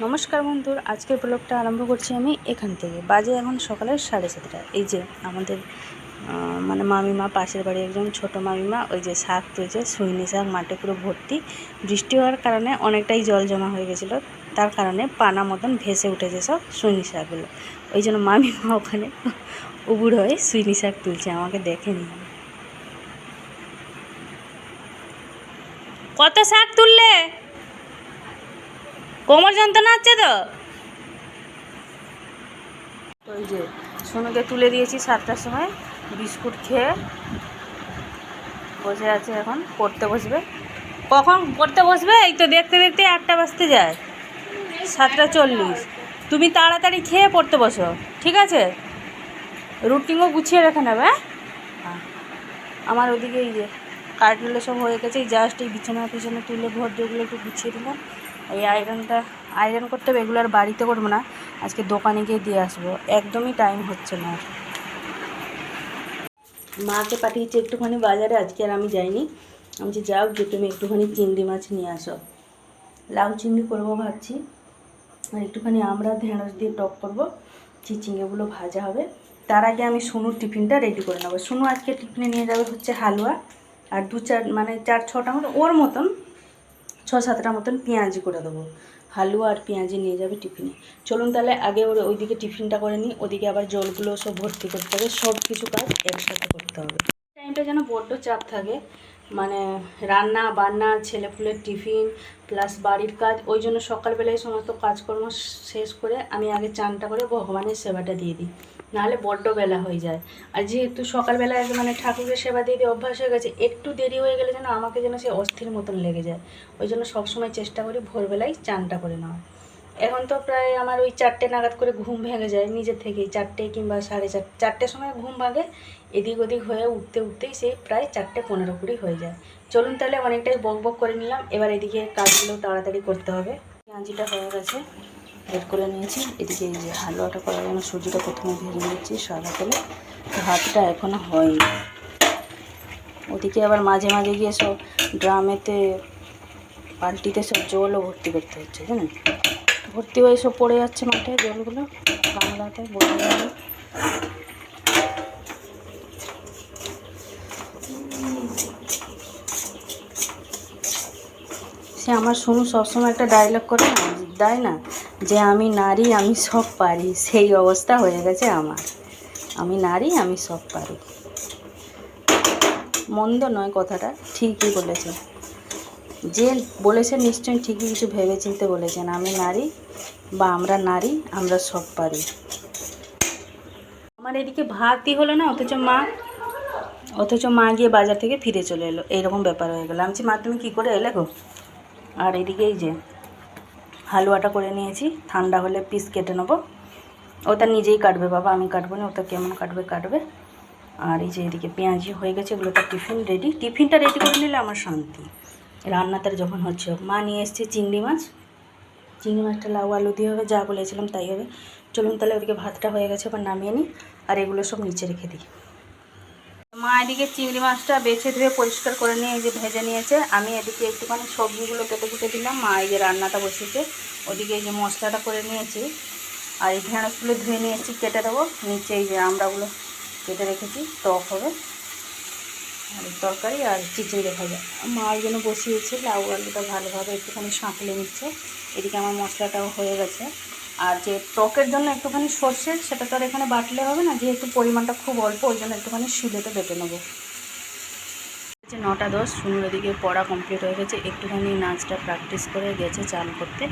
নমস্কার বন্ধুর, আজকের ব্লগটা আরম্ভ করছি আমি এখান থেকে। বাজে এখন সকালের 7:30। এই যে আমাদের মানে মামিমা, পাশের বাড়ি একজন ছোট মামিমা, ওই যে শাক তুলছে, সুইনি শাক, মাঠে পুরো ভর্তি। বৃষ্টি হওয়ার কারণে অনেকটাই জল জমা হয়ে গেছিলো, তার কারণে পানা মতন ভেসে উঠেছে সব সুইনি শাকগুলো। ওই জন্য মামিমা ওখানে উবুড় হয়ে সুইনি শাক তুলছে, আমাকে দেখেনি। কত শাক তুললে? কোমর যন্ত্রণা হচ্ছে তো? ওই যে সোনুকে তুলে দিয়েছি 7টার সময়, বিস্কুট খেয়ে বসে আছে। এখন পড়তে বসবে। কখন পড়তে বসবে? এই তো দেখতে দেখতে 8টা বাজতে যায়, 7:40। তুমি তাড়াতাড়ি খেয়ে পড়তে বসো, ঠিক আছে? রুটিনও গুছিয়ে রেখে নেবে। হ্যাঁ, আমার ওদিকে এই যে কাটগুলো সব হয়ে গেছে। এই জাস্ট এই বিছানা পিছনে তুলে ঘর যেগুলো একটু গুছিয়ে দিলাম। এই আয়রন করতে হবে, এগুলো আর বাড়িতে করবো না, আজকে দোকানে গিয়ে দিয়ে আসবো। একদমই টাইম হচ্ছে না। মাকে পাঠিয়েছি একটুখানি বাজারে, আজকে আর আমি যাইনি। আমি যে যাও, যে তুমি একটুখানি চিংড়ি মাছ নিয়ে আসো। লাউ চিংড়ি করবো ভাবছি, আর একটুখানি আমরা ঢেঁড়স দিয়ে টক করবো, চিচিঙ্গেগুলো ভাজা হবে। তার আগে আমি সোনুর টিফিনটা রেডি করে নেবো। সোনু আজকে টিফিনে নিয়ে যাবে হচ্ছে হালুয়া, আর 4-6টা মতো, ওর মতন 6-7টা মতন পেঁয়াজি করে দেবো। হালুয়া আর পেঁয়াজি নিয়ে যাবে টিফিনে। চলুন তাহলে আগে ওইদিকে টিফিনটা করে নিই, ওদিকে আবার জলগুলো সব ভর্তি করতে হবে, সব কিছু কাজ একসাথে করতে হবে। টাইমটা যেন বড্ড চাপ থাকে, মানে রান্না বান্না, ছেলেপুলের টিফিন প্লাস বাড়ির কাজ। ওই জন্য সকালবেলায় সমস্ত কাজকর্ম শেষ করে আমি আগে চানটা করে ভগবানের সেবাটা দিয়ে দিই, নাহলে বড্ড বেলা হয়ে যায়। আর যেহেতু সকালবেলায় মানে ঠাকুরের সেবা দিয়ে দিয়ে অভ্যাস হয়ে গেছে, একটু দেরি হয়ে গেলে যেন আমাকে যেন সে অস্থির মতন লেগে যায়। ওই জন্য সবসময় চেষ্টা করি ভোরবেলায় চানটা করে নেওয়া। এখন তো প্রায় আমার ওই 4টে নাগাদ করে ঘুম ভেঙে যায় নিজের থেকেই, 4টে কিংবা 4:30 সময় ঘুম ভাঙে। এদিক ওদিক হয়ে উঠতেই সে প্রায় 4:15 হয়ে যায়। চলুন তাহলে, অনেকটাই বক বক করে নিলাম, এবার এদিকে কাজগুলো তাড়াতাড়ি করতে হবে। পেঁয়াজিটা হয়ে গেছে, বের করে নিয়েছি। এদিকে এই যে হালুয়াটা করার জন্য সুজিটা প্রথমে ভেজে নিচ্ছি সাদা তেলে, ভাতটা এখনও হয়নি। ওদিকে আবার মাঝে মাঝে গিয়ে সব ড্রামেতে বালতিতে সব জলও ভর্তি করতে হচ্ছে, জানেন? ভর্তি হয়ে সব পড়ে যাচ্ছে মাঠে জলগুলো, বাংলাতে বলে যাবে। সে আমার শুনু সবসময় একটা ডায়লগ করে না, দেয় না, যে আমি নারী আমি সব পারি। সেই অবস্থা হয়ে গেছে আমার। আমি নারী আমি সব পারি। মন্দ নয় কথাটা, ঠিকই বলেছে। যে বলেছে নিশ্চয়ই ঠিকই কিছু ভেবে চিন্তে বলেছেন। আমি নারী বা আমরা নারী, আমরা সব পারি। আমার এদিকে ভাতই হলো না, অথচ মা গিয়ে বাজার থেকে ফিরে চলে এলো। এইরকম ব্যাপার হয়ে গেলো। আমি মা তুমি কী করে এলে গো? আর এদিকে এই যে হালুয়াটা করে নিয়েছি, ঠান্ডা হলে পিস কেটে নেবো। ওটা নিজেই কাটবে বাবা, আমি কাটবো না, ওটা কেমন কাটবে। আর এই যে এদিকে পেঁয়াজি হয়ে গেছে, এগুলো তার টিফিনটা রেডি করে নিলে আমার শান্তি। রান্নাটা যখন হচ্ছে, মা নিয়ে এসছে চিংড়ি মাছটা লাউ আলু দিয়ে হবে, যা বলেছিলাম তাই হবে। চলুন তাহলে ওদিকে ভাতটা হয়ে গেছে, এবার নামিয়ে নিই, আর এগুলো সব নিচে রেখে দিই। মা এদিকে চিংড়ি মাছটা বেছে ধুয়ে পরিষ্কার করে নিয়ে এই যে ভেজে নিয়েছে। আমি এদিকে একটুখানি সবজিগুলো কেটে দিলাম। মা এই যে রান্নাটা বসেছে, ওদিকে এই যে মশলাটা করে নিয়েছি, আর এই ঢেঁড়সগুলো ধুয়ে নিয়ে এসেছি, কেটে দেবো। নিচে এই যে আমড়াগুলো কেটে রেখেছি, টক হবে আর তরকারি আর চিচিঙ্গে ভাজা। মা ওই জন্য বসিয়েছি, লাউ আলুটা ভালোভাবে একটুখানি সাঁতলে নিচ্ছে। এদিকে আমার মশলাটাও হয়ে গেছে। আর যে টকের জন্য একটুখানি সর্ষে, সেটা তো আর এখানে বাটলে হবে না, যেহেতু পরিমাণটা খুব অল্প, ওই জন্য একটুখানি শিলেতে বেটে নেবো। 9:10, শুনুর ওদিকে পড়া কমপ্লিট হয়ে গেছে। একটুখানি নাচটা প্র্যাকটিস করে গেছে চান করতে,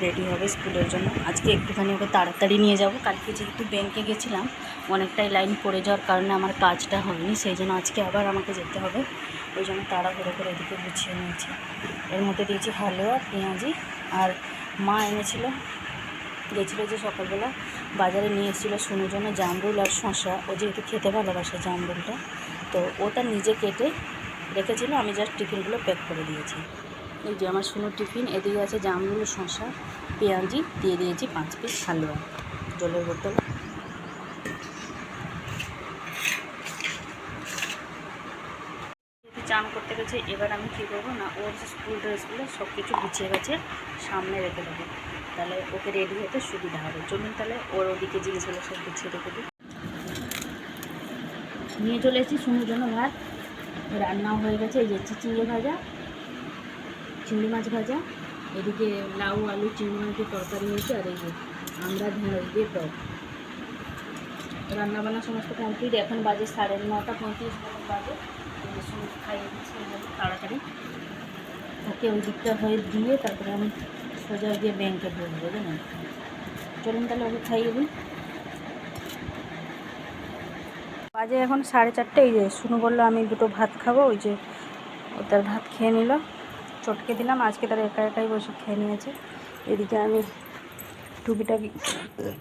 রেডি হবে স্কুলের জন্য। আজকে একটুখানি ওকে তাড়াতাড়ি নিয়ে যাব। কালকে যেহেতু ব্যাংকে গেছিলাম, অনেকটাই লাইন পড়ে যাওয়ার কারণে আমার কাজটা হয়নি, সেই জন্য আজকে আবার আমাকে যেতে হবে। ওই জন্য তাড়াহুড়ো করে এদিকে গুছিয়ে নিয়েছি। এর মধ্যে দিয়েছি হালুয়া, পেঁয়াজি, আর মা গেছিলো যে সকালবেলা বাজারে নিয়ে এসেছিলো শুনুর জন্য জামরুল আর শসা। ও যেহেতু খেতে ভালোবাসে জামরুলটা, তো ওটা নিজে কেটে রেখেছিল, আমি জাস্ট টিফিনগুলো প্যাক করে দিয়েছি। এই যে আমার শুনুর টিফিন, এদিকে আছে জামরুল, শসা, পেঁয়াজি, দিয়ে দিয়েছি 5 পিস হালুয়া, জলের বোতল। চান করতে গেছে, এবার আমি কী করবো না, ওর যে স্কুল ড্রেসগুলো সব কিছু গুছিয়ে গেছে, সামনে রেখে দেবো। তাহলে ওকে রেডি হতে সুবিধা হবে। চলুন তাহলে ওর ওদিকে জিনিসগুলো সব গুছিয়ে রেখে দিই। নিয়ে চলে এসেছি সুনুর জন্য ভাত, রান্নাও হয়ে গেছে। এই যে চিচিঙ্গে ভাজা, চিংড়ি মাছ ভাজা, এদিকে লাউ আলু চিংড়ি মাছের তরকারি হয়েছে, আর এই যে আমরা ঢেঁড়স দিয়ে টক। রান্নাবান্না সমস্ত কমপ্লিট। এখন বাজে 9:35 মতন বাজে। সুনু খাইয়ে দিচ্ছি তাড়াতাড়ি, ওকে ওই দিকটা হয়ে দিয়ে তারপরে আমি সোজা গিয়ে ব্যাংকে ঢুকবো, জানেন। চলুন তাহলে ওকে খাইয়ে দিই। বাজে এখন 4:30। এই যে সুনু বললো আমি দুটো ভাত খাবো, ওই যে ও তার ভাত খেয়ে নিল, চটকে দিলাম। আজকে তার একা একাই বসে খেয়ে নিয়েছে। এদিকে আমি টুকিটাকি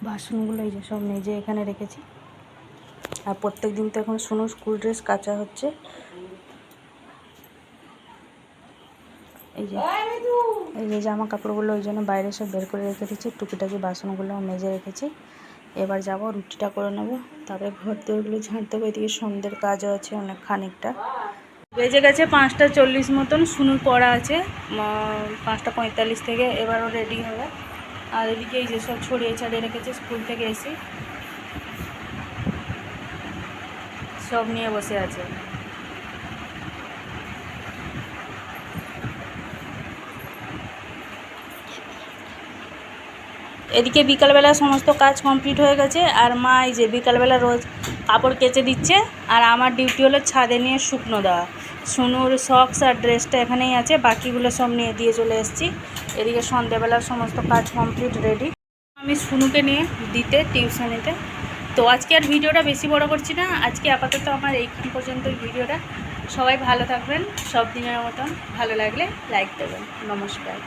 বাসনগুলো এই যে সব মেজে এখানে রেখেছি। আর প্রত্যেক দিন তো এখন সুনু স্কুল ড্রেস কাচা হচ্ছে। এই যে জামা কাপড়গুলো ওই জন্য বাইরে সব বের করে রেখে দিচ্ছি, টুকিটাকি বাসনগুলো মেজে রেখেছি। এবার যাব রুটিটা করে নেবো, তারপরে ঘর দোরগুলো ঝাঁট দেবো। এদিকে সন্ধ্যের কাজও আছে অনেক খানিকটা। বেজে গেছে 5:40 মতন। সুনুর পড়া আছে 5:45 থেকে, এবারও রেডি হবে। আর এদিকে এই যে সব ছড়িয়ে ছাড়িয়ে রেখেছে স্কুল থেকে এসে, সব নিয়ে বসে আছে। এদিকে বিকালবেলা সমস্ত কাজ কমপ্লিট হয়ে গেছে। আর মা এই যে বিকালবেলা রোজ কাপড় কেচে দিচ্ছে, আর আমার ডিউটি হলো ছাদে নিয়ে শুকনো দেওয়া। সুনুর সক্স আর ড্রেসটা এখানেই আছে, বাকিগুলো সব নিয়ে দিয়ে চলে এসেছি। এদিকে সন্ধ্যেবেলার সমস্ত কাজ কমপ্লিট রেডি। আমি সুনুকে নিয়ে দিতে টিউশনিতে। তো আজকে আর ভিডিওটা বেশি বড় করছি না, আজকে আপাতত আমার এইখান পর্যন্ত ভিডিওটা। সবাই ভালো থাকবেন সব দিনের মতন। ভালো লাগলে লাইক দেবেন। নমস্কার।